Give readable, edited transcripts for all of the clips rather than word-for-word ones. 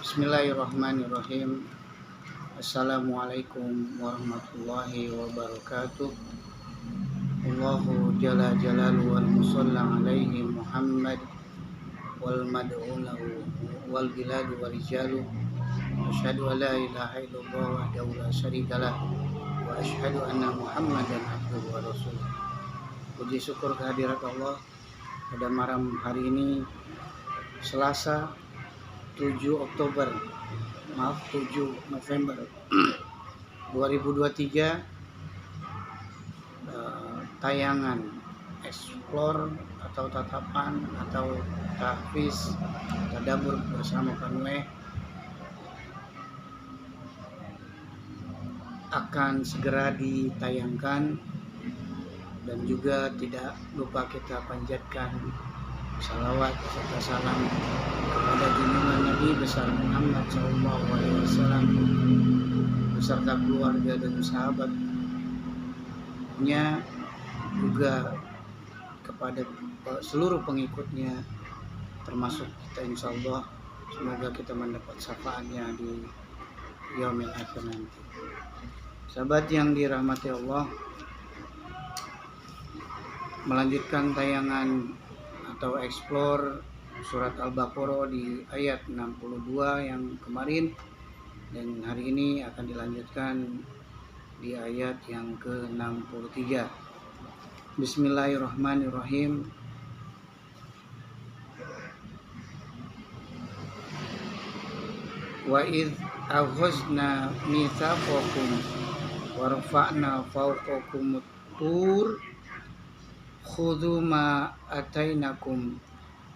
Bismillahirrahmanirrahim. Assalamualaikum warahmatullahi wabarakatuh. Allahu jalla jalalu wal musalla alaihi Muhammad wal mad'u lahu wal biladu wal rijalu. Asyhadu an la ilaha illallah wahdahu la syarikalah wa asyhadu anna Muhammadan abduhu wa rasuluh. Puji syukur kehadirat Allah pada malam hari ini Selasa 7 November 2023, tayangan Explore atau tatapan atau tahfiz tadabbur bersama Panwe akan segera ditayangkan, dan juga tidak lupa kita panjatkan salawat serta salam kepada junjungan Nabi besar Muhammad SAW beserta keluarga dan sahabatnya, juga kepada seluruh pengikutnya termasuk kita, insya Allah semoga kita mendapat syafaatnya di yaumil akhir nanti. Sahabat yang dirahmati Allah, melanjutkan tayangan atau explore surat Al-Baqarah di ayat 62 yang kemarin, dan hari ini akan dilanjutkan di ayat yang ke-63. Bismillahirrahmanirrahim. Wa idz akhadna mitsaqakum wa rafa'na fawqakum tur khudhu ma atainakum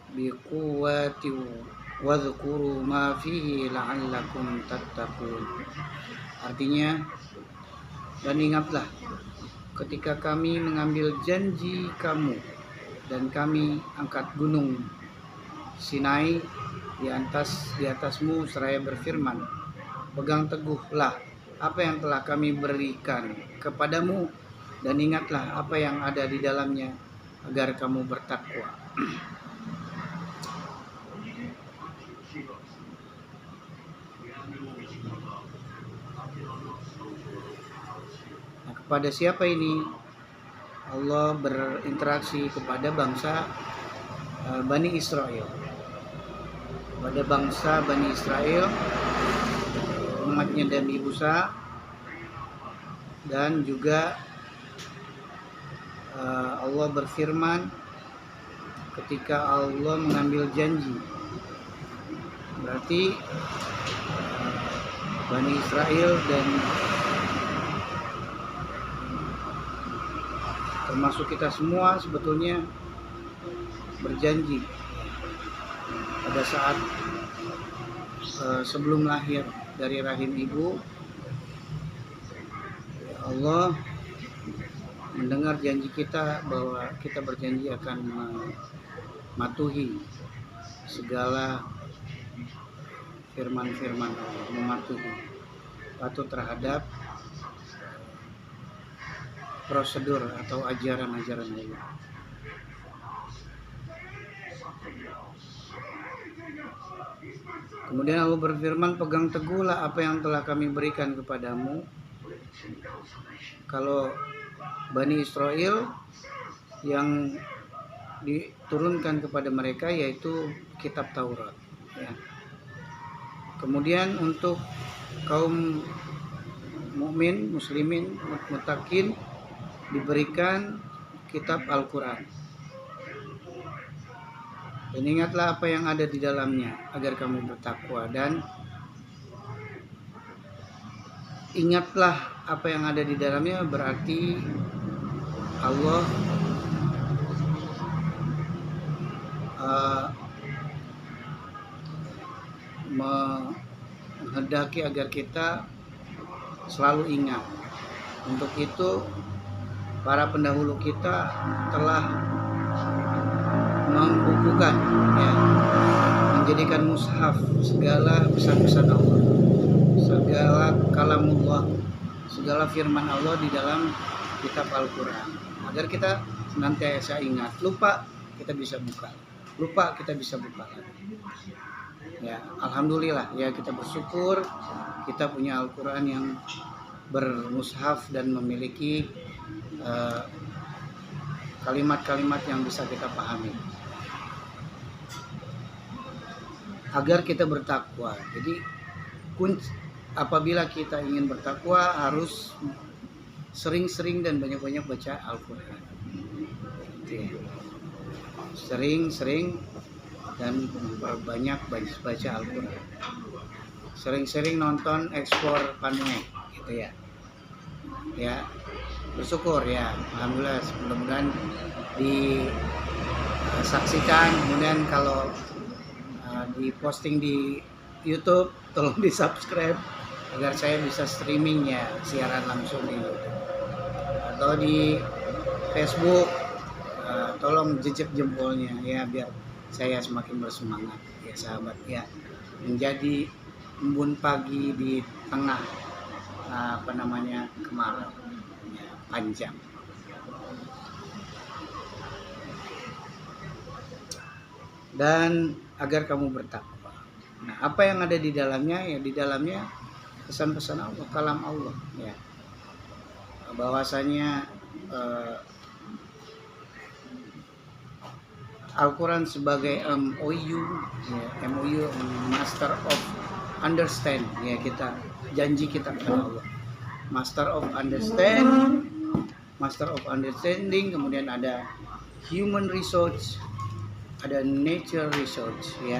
biquwwati wadhkuru ma fihi la'allakum tattaqun. Artinya, dan ingatlah ketika kami mengambil janji kamu dan kami angkat gunung Sinai di atasmu seraya berfirman, pegang teguhlah apa yang telah kami berikan kepadamu, dan ingatlah apa yang ada di dalamnya agar kamu bertakwa. Nah, kepada siapa ini? Allah berinteraksi kepada bangsa Bani Israel. Pada bangsa Bani Israel, umatnya Nabi Musa, dan juga Allah berfirman ketika Allah mengambil janji, berarti Bani Israel dan termasuk kita semua sebetulnya berjanji pada saat sebelum lahir dari rahim ibu. Allah mendengar janji kita bahwa kita berjanji akan mematuhi segala firman-firman Allah, mematuhi, patuh terhadap prosedur atau ajaran-ajaran Allah. Kemudian Allah berfirman, pegang teguhlah apa yang telah kami berikan kepadamu. Kalau Bani Israel, yang diturunkan kepada mereka yaitu kitab Taurat, ya. Kemudian untuk kaum mukmin, muslimin, muttaqin diberikan kitab Al-Quran. Dan ingatlah apa yang ada di dalamnya agar kamu bertakwa, dan ingatlah apa yang ada di dalamnya berarti Allah menghendaki agar kita selalu ingat. Untuk itu para pendahulu kita telah membukukan, ya, menjadikan mushaf segala pesan-pesan Allah, segala kalamullah, segala firman Allah di dalam kitab Al-Quran, agar kita senantiasa ingat. Lupa kita bisa buka, lupa kita bisa buka lagi. Ya, alhamdulillah ya, kita bersyukur kita punya Al-Qur'an yang bermushaf dan memiliki eh, kalimat-kalimat yang bisa kita pahami agar kita bertakwa. Jadi apabila kita ingin bertakwa harus sering-sering dan banyak-banyak baca Al-Qur'an. Sering-sering dan banyak baca Al-Qur'an. Sering-sering nonton ekspor Panue gitu ya. Ya, bersyukur ya. Alhamdulillah, mudah-mudahan disaksikan, kemudian kalau diposting di YouTube tolong di subscribe agar saya bisa streaming ya, siaran langsung di YouTube atau di Facebook. Tolong jejak jempolnya ya, biar saya semakin bersemangat ya sahabat ya, menjadi embun pagi di tengah kemarau ya, panjang. Dan agar kamu bertakwa. Nah, apa yang ada di dalamnya? Ya, di dalamnya pesan-pesan Allah, kalam Allah ya. Bahwasanya Al-Quran sebagai MOU ya, MOU, Master of Understand ya, kita janji kita kepada Allah, Master of Understanding, kemudian ada Human Resource, ada Nature Resource ya.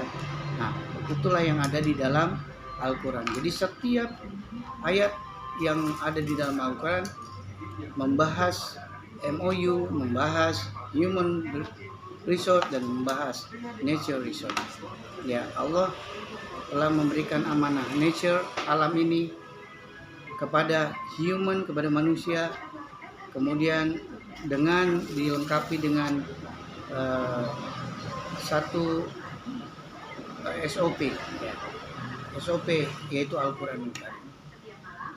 Nah, itulah yang ada di dalam Al-Quran. Jadi setiap ayat yang ada di dalam Al-Quran membahas MOU, membahas Human Resource dan membahas Nature Resource ya. Allah telah memberikan amanah nature, alam ini, kepada human, kepada manusia, kemudian dengan dilengkapi dengan satu SOP ya. SOP yaitu Al-Quran.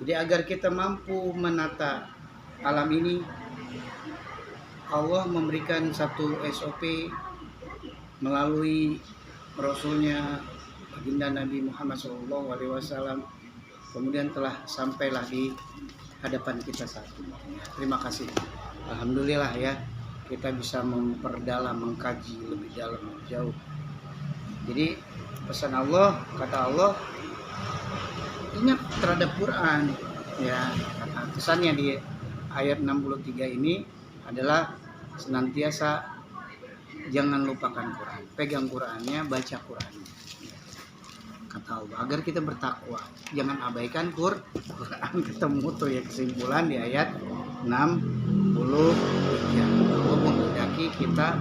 Jadi agar kita mampu menata alam ini, Allah memberikan satu SOP melalui Rasulnya baginda Nabi Muhammad SAW, kemudian telah sampailah di hadapan kita saat ini. Terima kasih. Alhamdulillah ya, kita bisa memperdalam, mengkaji lebih dalam, lebih jauh. Jadi pesan Allah, kata Allah, ingat terhadap Quran ya. Pesannya di ayat 63 ini adalah senantiasa jangan lupakan Quran, pegang Qurannya, baca Quran. Kata Allah, agar kita bertakwa, jangan abaikan Quran. Ketemu tuh ya kesimpulan di ayat 63. Allah menghendaki kita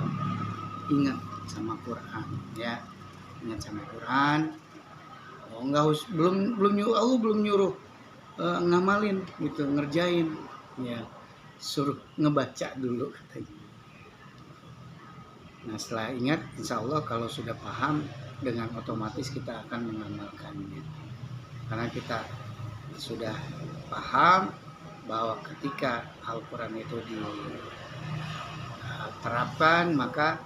ingat sama Quran ya, ingat sama Quran. Belum nyuruh, Allah belum nyuruh ngamalin gitu, ngerjain ya, suruh ngebaca dulu katanya. Nah, setelah ingat, insya Allah kalau sudah paham, dengan otomatis kita akan mengamalkannya, karena kita sudah paham bahwa ketika Al-Quran itu diterapkan, maka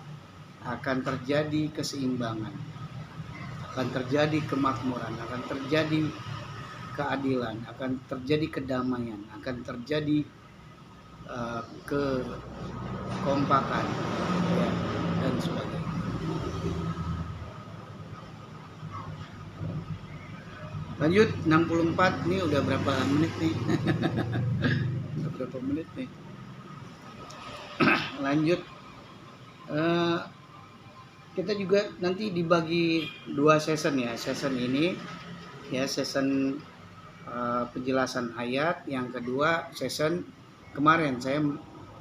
akan terjadi keseimbangan, akan terjadi kemakmuran, akan terjadi keadilan, akan terjadi kedamaian, akan terjadi kekompakan ya, dan sebagainya. Lanjut 64, nih udah berapa menit nih? Udah berapa menit nih? Lanjut, kita juga nanti dibagi 2 season ya. Season ini ya, season penjelasan ayat. Yang kedua, season kemarin saya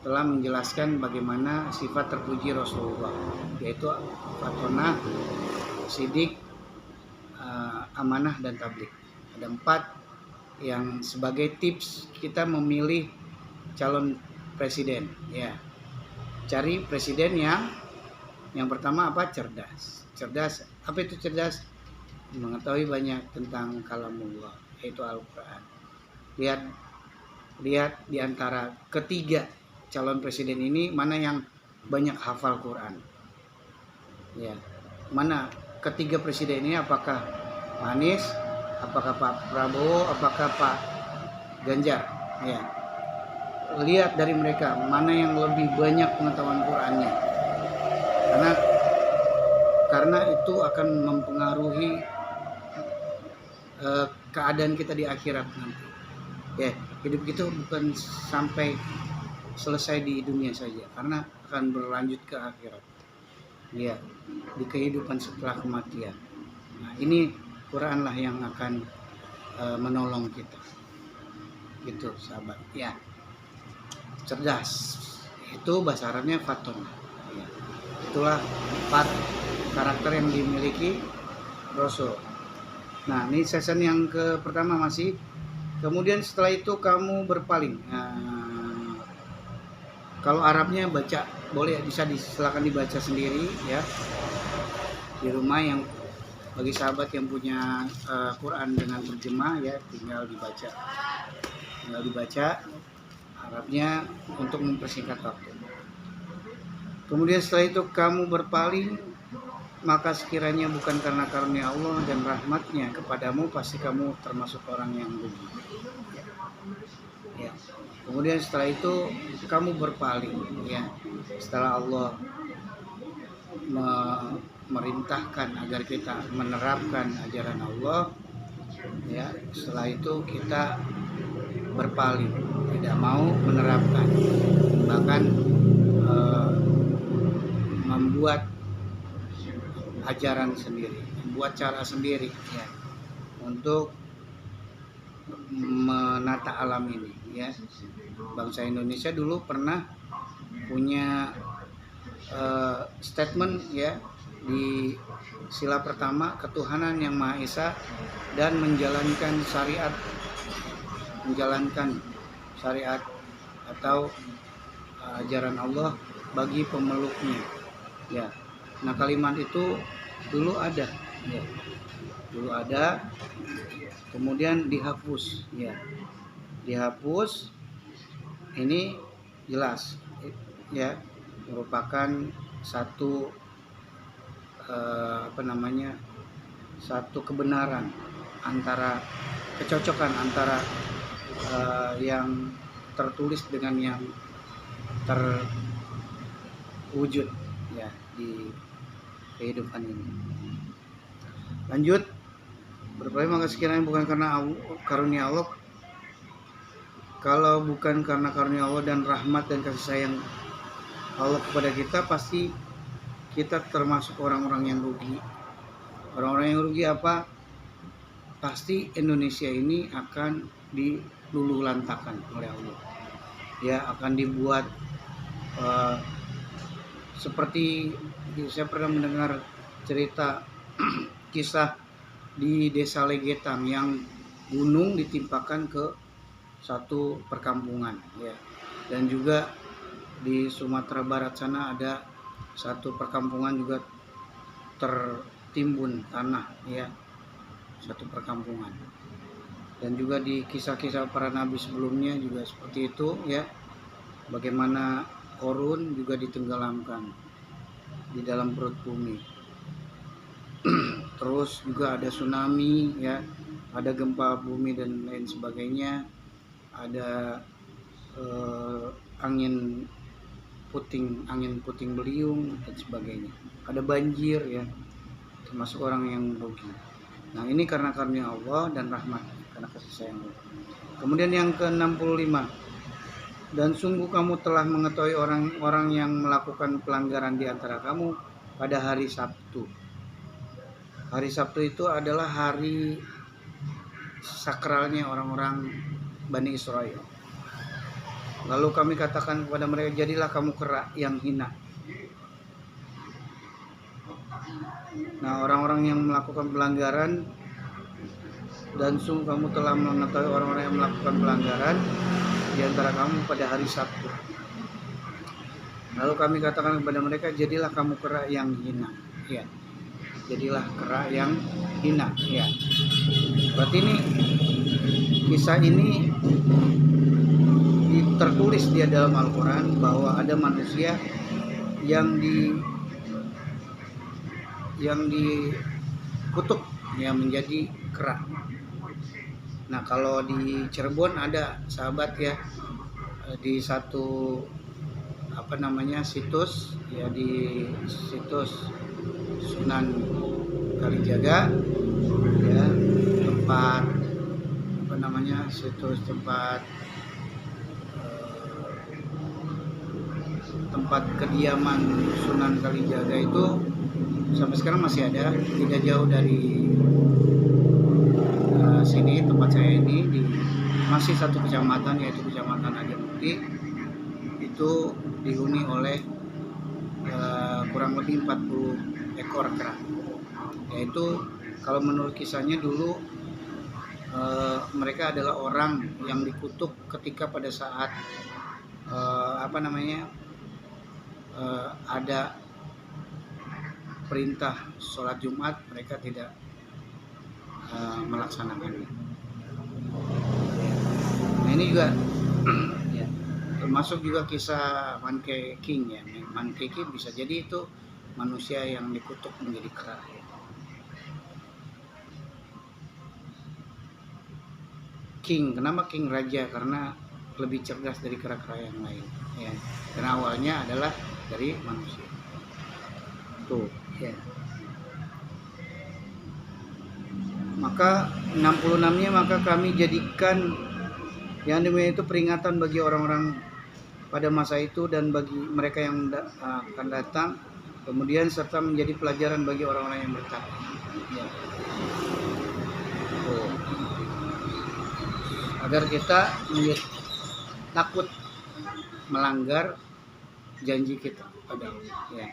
telah menjelaskan bagaimana sifat terpuji Rasulullah, yaitu fatonah, sidik, amanah, dan tabligh. Ada 4 yang sebagai tips kita memilih calon presiden ya. Cari presiden yang pertama apa? Cerdas. Apa itu cerdas? Mengetahui banyak tentang kalamullah, yaitu Al-Quran. Lihat di antara ketiga calon presiden ini mana yang banyak hafal Quran ya, mana ketiga presiden ini, apakah Pak Anies, apakah Pak Prabowo, apakah Pak Ganjar, ya. Lihat dari mereka mana yang lebih banyak pengetahuan Qurannya, karena itu akan mempengaruhi keadaan kita di akhirat nanti. Ya, hidup kita bukan sampai selesai di dunia saja, karena akan berlanjut ke akhirat. Ya, di kehidupan setelah kematian. Nah, ini Quran lah yang akan menolong kita. Gitu, sahabat. Ya. Cerdas. Itu bahasa Arabnya faton. Ya. Itulah 4 karakter yang dimiliki Rasul. Nah, ini season yang pertama masih. Kemudian setelah itu kamu berpaling. Nah, kalau Arabnya baca boleh, bisa silakan dibaca sendiri ya di rumah. Yang bagi sahabat yang punya Quran dengan terjemah ya, tinggal dibaca Arabnya untuk mempersingkat waktu. Kemudian setelah itu kamu berpaling, maka sekiranya bukan karena karunia Allah dan rahmatnya kepadamu, pasti kamu termasuk orang yang rugi. Ya. Kemudian setelah itu kamu berpaling, ya. Setelah Allah merintahkan agar kita menerapkan ajaran Allah, ya. Setelah itu kita berpaling, tidak mau menerapkan, bahkan membuat ajaran sendiri, membuat cara sendiri ya untuk menata alam ini ya. Bangsa Indonesia dulu pernah punya statement ya di sila pertama, ketuhanan yang Maha Esa dan menjalankan syariat atau ajaran Allah bagi pemeluknya ya. Nah, kalimat itu dulu ada ya. Kemudian dihapus ya. Dihapus, ini jelas ya, merupakan satu satu kebenaran, kecocokan antara yang tertulis dengan yang terwujud ya di kehidupan ini. Lanjut, berpaling maka sekiranya bukan karena karunia Allah, kalau bukan karena karunia Allah dan rahmat dan kasih sayang Allah kepada kita, pasti kita termasuk orang-orang yang rugi. Orang-orang yang rugi apa? Pasti Indonesia ini akan diluluhlantakkan oleh Allah. Ya, akan dibuat seperti saya pernah mendengar cerita kisah di desa Legetang yang gunung ditimpakan ke satu perkampungan ya. Dan juga di Sumatera Barat sana ada satu perkampungan juga tertimbun tanah ya, satu perkampungan. Dan juga di kisah-kisah para nabi sebelumnya juga seperti itu ya, bagaimana Korun juga ditenggelamkan di dalam perut bumi. Terus juga ada tsunami ya, ada gempa bumi dan lain sebagainya, ada angin puting beliung dan sebagainya, ada banjir ya, termasuk orang yang rugi. Nah, ini karena karunia Allah dan rahmat, karena kasih sayang Allah. Kemudian yang ke-65, dan sungguh kamu telah mengetahui orang-orang yang melakukan pelanggaran di antara kamu pada hari Sabtu. Hari Sabtu itu adalah hari sakralnya orang-orang Bani Israel. Lalu kami katakan kepada mereka, jadilah kamu kera yang hina. Nah, orang-orang yang melakukan pelanggaran, dan sungguh kamu telah mengetahui orang-orang yang melakukan pelanggaran di antara kamu pada hari Sabtu. Lalu kami katakan kepada mereka, jadilah kamu kera yang hina. Ya. Jadilah kera yang hina. Ya. Berarti ini kisah ini tertulis di dalam Al-Quran bahwa ada manusia yang dikutuk ya menjadi kera. Nah kalau di Cirebon ada sahabat ya, di satu situs ya, di situs Sunan Kalijaga ya, tempat kediaman Sunan Kalijaga itu sampai sekarang masih ada, tidak jauh dari sini tempat saya ini, masih satu kecamatan, yaitu Kecamatan Ajamukti. Itu dihuni oleh kurang lebih 40 ekor kera. Yaitu kalau menurut kisahnya dulu mereka adalah orang yang dikutuk ketika pada saat ada perintah sholat Jumat, mereka tidak melaksanakannya. Nah ini juga ya, termasuk juga kisah Monkey King ya. Monkey King bisa jadi itu manusia yang dikutuk menjadi kera. King, kenapa King raja? Karena lebih cerdas dari kera-kera yang lain ya. Karena awalnya adalah dari manusia. Tuh ya. Maka 66-nya maka kami jadikan yang demikian itu peringatan bagi orang-orang pada masa itu dan bagi mereka yang akan datang, kemudian serta menjadi pelajaran bagi orang-orang yang bertakwa ya. Agar kita takut melanggar janji kita kepada Allah ya.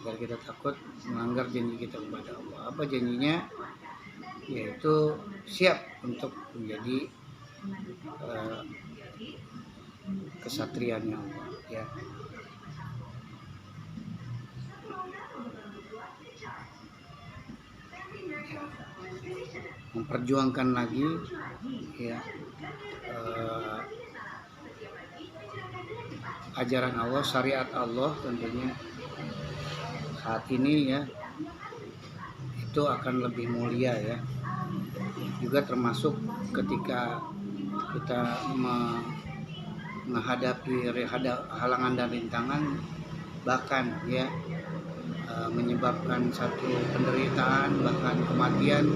Agar kita takut melanggar janji kita kepada Allah. Apa janjinya? Yaitu siap untuk menjadi kesatriannya Allah ya. Memperjuangkan lagi ya ajaran Allah, syariat Allah tentunya saat ini ya, itu akan lebih mulia ya. Juga termasuk ketika kita menghadapi halangan dan rintangan, bahkan ya menyebabkan satu penderitaan, bahkan kematian,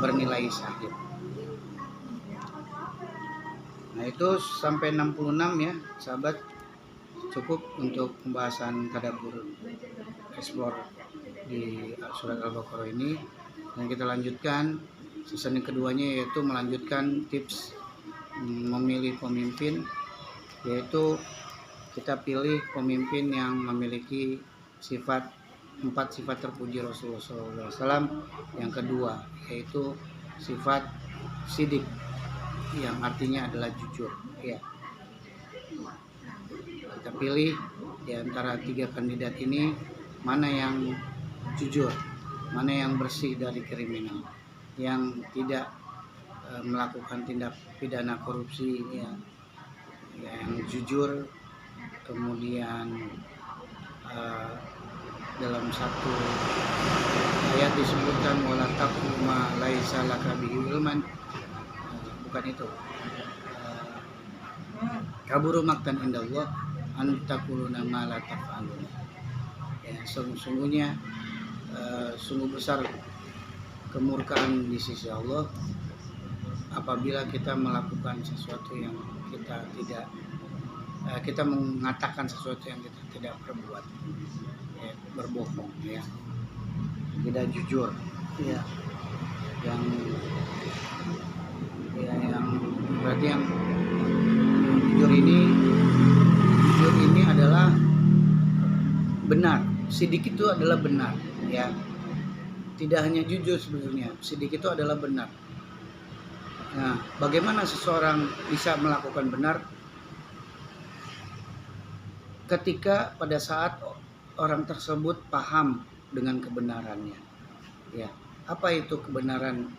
bernilai syahid. Nah itu sampai 66 ya sahabat, cukup untuk pembahasan tadabbur explore di surat Al-Baqarah ini. Dan kita lanjutkan season yang keduanya, yaitu melanjutkan tips memilih pemimpin, yaitu kita pilih pemimpin yang memiliki 4 sifat terpuji Rasulullah SAW. Yang kedua yaitu sifat sidik, yang artinya adalah jujur ya. Kita pilih di antara 3 kandidat ini mana yang jujur, mana yang bersih dari kriminal, yang tidak melakukan tindak pidana korupsi ya, yang jujur. Kemudian dalam satu ayat disebutkan wala taqfu ma laisa laka bihi ilman, bukan itu, kaburu maktan indallah an taquluna ma la taf'alun ya. Sungguhnya sungguh besar kemurkaan di sisi Allah apabila kita melakukan sesuatu yang kita mengatakan sesuatu yang kita tidak perbuat ya, berbohong ya, tidak jujur ya. Yang berarti yang jujur ini adalah benar. Sidik itu adalah benar ya. Tidak hanya jujur sebetulnya, sidik itu adalah benar. Nah, bagaimana seseorang bisa melakukan benar? Ketika pada saat orang tersebut paham dengan kebenarannya ya. Apa itu kebenaran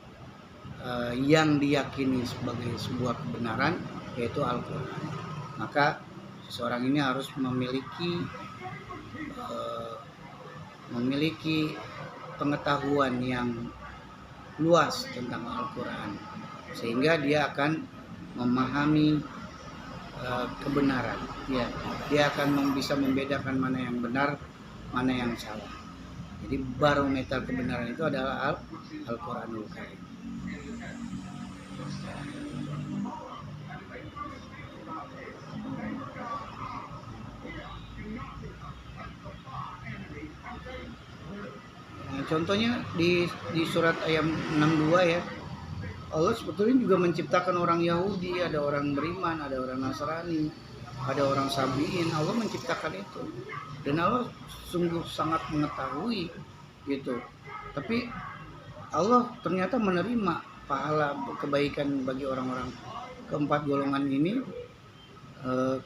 yang diyakini sebagai sebuah kebenaran, yaitu Al-Quran. Maka seseorang ini harus memiliki memiliki pengetahuan yang luas tentang Al-Quran, sehingga dia akan memahami kebenaran. Ya, dia akan bisa membedakan mana yang benar, mana yang salah. Jadi barometer kebenaran itu adalah Al-Quranul Karim. Nah, contohnya di surat ayat 62 ya, Allah sebetulnya juga menciptakan orang Yahudi, ada orang beriman, ada orang Nasrani, ada orang Sabiin. Allah menciptakan itu, dan Allah sungguh sangat mengetahui gitu. Tapi Allah ternyata menerima pahala kebaikan bagi orang-orang keempat golongan ini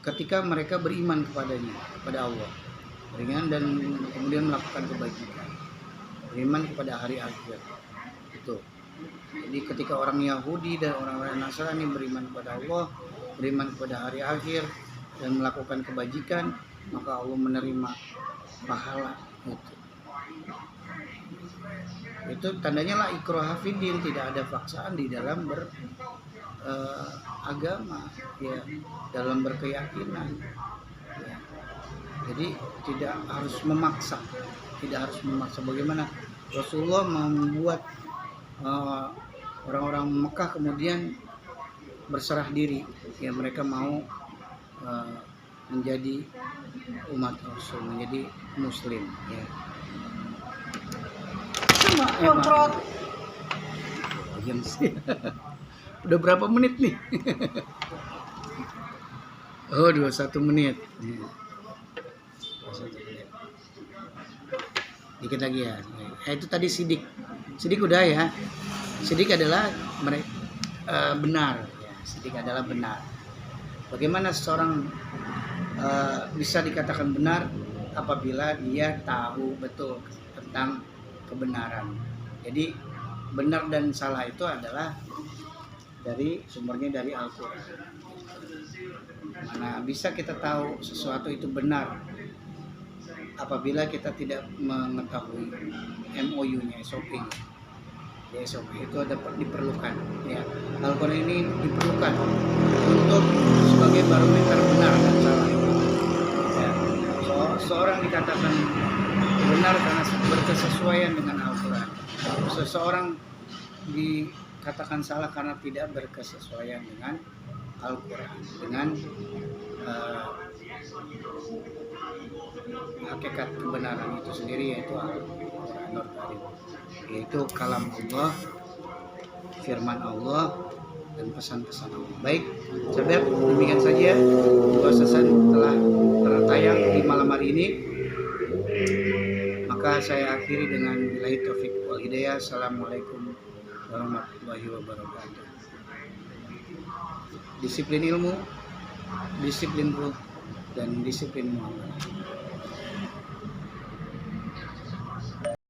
ketika mereka beriman kepadanya, kepada Allah, beriman dan kemudian melakukan kebajikan, beriman kepada hari akhir itu. Jadi ketika orang Yahudi dan orang-orang Nasrani beriman kepada Allah, beriman kepada hari akhir dan melakukan kebajikan, maka Allah menerima pahala itu. Itu tandanya la ikraha fiddin, tidak ada paksaan di dalam beragama, ya, dalam berkeyakinan. Ya. Jadi tidak harus memaksa, Bagaimana Rasulullah membuat orang-orang Mekah kemudian berserah diri, ya, mereka mau menjadi umat Rasul, menjadi Muslim, ya. Kontrol. Jam sih. Udah berapa menit nih? Oh, 21 menit. Dikit lagi ya. Itu tadi sidik. Sidik udah ya. Sidik adalah benar. Ya, sidik adalah benar. Bagaimana seseorang bisa dikatakan benar apabila dia tahu betul tentang kebenaran. Jadi benar dan salah itu adalah sumbernya dari Al-Quran. Mana bisa kita tahu sesuatu itu benar apabila kita tidak mengetahui MOU-nya, SOP-nya. Ya, SOP itu diperlukan. Ya, Al-Quran ini diperlukan untuk sebagai barometer benar dan salah. Ya, seorang dikatakan benar karena berkesesuaian dengan Al-Quran. Seseorang dikatakan salah karena tidak berkesesuaian dengan Al-Quran, dengan hakikat kebenaran itu sendiri, yaitu Al-Quranul Karim, yaitu kalam Allah, firman Allah, dan pesan-pesan Allah. Baik, sahabat, demikian saja puasan telah tertayang di malam hari ini. Maka saya akhiri dengan billahi taufik wal hidayah. Assalamualaikum warahmatullahi wabarakatuh. Disiplin ilmu, disiplin ruh, dan disiplin muamalah.